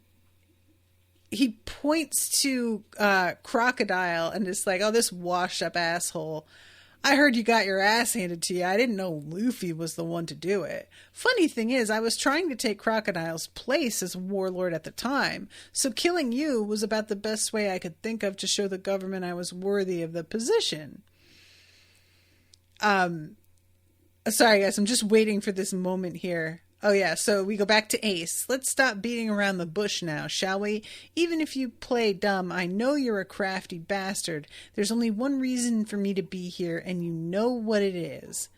Speaker 2: he points to Crocodile and is like, "Oh, this washed up asshole. I heard you got your ass handed to you. I didn't know Luffy was the one to do it. Funny thing is, I was trying to take Crocodile's place as warlord at the time, so killing you was about the best way I could think of to show the government I was worthy of the position." Sorry guys, I'm just waiting for this moment here. Oh yeah, so we go back to Ace. "Let's stop beating around the bush now, shall we? Even if you play dumb, I know you're a crafty bastard. There's only one reason for me to be here, and you know what it is."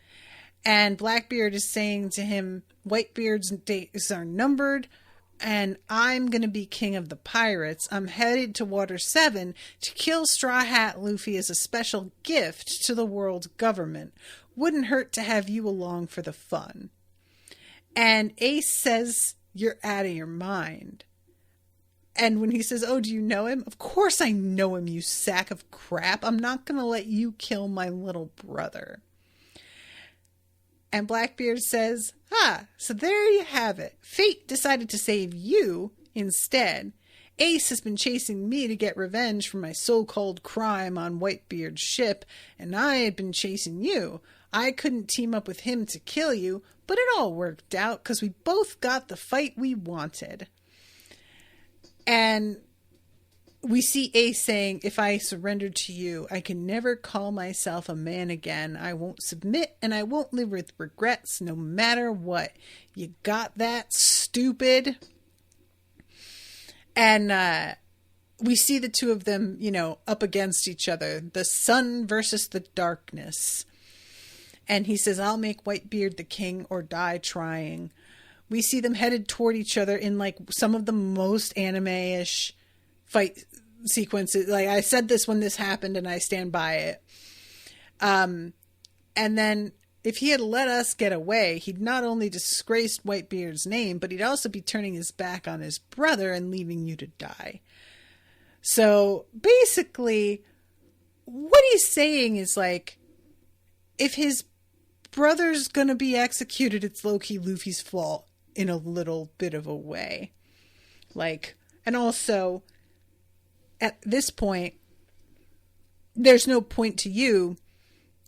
Speaker 2: And Blackbeard is saying to him, "Whitebeard's days are numbered, and I'm going to be king of the pirates. I'm headed to Water 7 to kill Straw Hat Luffy as a special gift to the world government. Wouldn't hurt to have you along for the fun." And Ace says, "You're out of your mind." And when he says, "Oh, do you know him?" "Of course I know him, you sack of crap. I'm not going to let you kill my little brother." And Blackbeard says, "So there you have it. Fate decided to save you instead. Ace has been chasing me to get revenge for my so-called crime on Whitebeard's ship, and I had been chasing you. I couldn't team up with him to kill you, but it all worked out because we both got the fight we wanted." And we see Ace saying, "If I surrendered to you, I can never call myself a man again. I won't submit, and I won't live with regrets no matter what. You got that, stupid?" And we see the two of them, up against each other. The sun versus the darkness. And he says, "I'll make Whitebeard the king or die trying." We see them headed toward each other in like some of the most anime-ish fight sequences. Like I said this when this happened and I stand by it. And then if he had let us get away, he'd not only disgraced Whitebeard's name, but he'd also be turning his back on his brother and leaving you to die. So basically, what he's saying is like, if his brother's gonna be executed, it's low-key Luffy's fault in a little bit of a way. Like, and also, at this point, there's no point to you.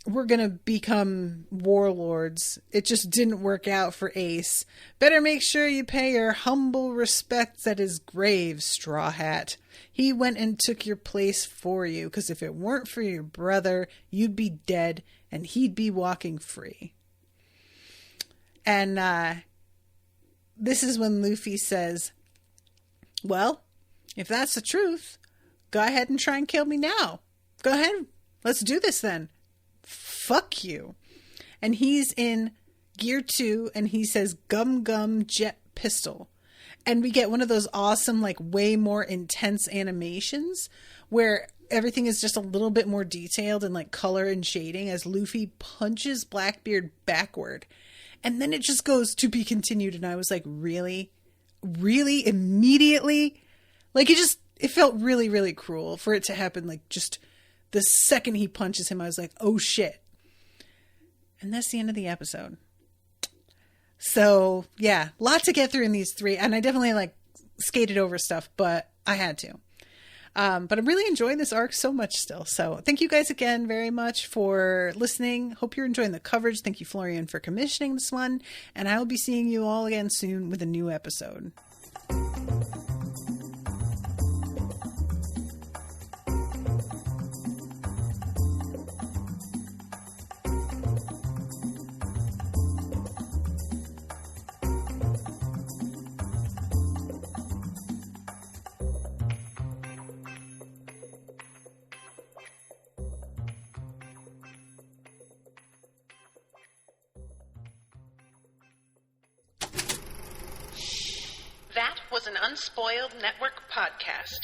Speaker 2: We're going to become warlords. It just didn't work out for Ace. Better make sure you pay your humble respects at his grave, Straw Hat. He went and took your place for you, because if it weren't for your brother, you'd be dead and he'd be walking free. And this is when Luffy says, well, if that's the truth, go ahead and try and kill me now. Go ahead. Let's do this then. Fuck you. And he's in gear 2 and he says gum gum jet pistol. And we get one of those awesome, like way more intense animations where everything is just a little bit more detailed in like color and shading as Luffy punches Blackbeard backward. And then it just goes to be continued. And I was like, really? Really? Immediately? Like it felt really, really cruel for it to happen. Like just the second he punches him, I was like, oh shit. And that's the end of the episode. So yeah, lot to get through in these 3. And I definitely like skated over stuff, but I had to. But I'm really enjoying this arc so much still. So thank you guys again very much for listening. Hope you're enjoying the coverage. Thank you, Florian, for commissioning this one. And I will be seeing you all again soon with a new episode.
Speaker 1: That was an Unspoiled Network podcast.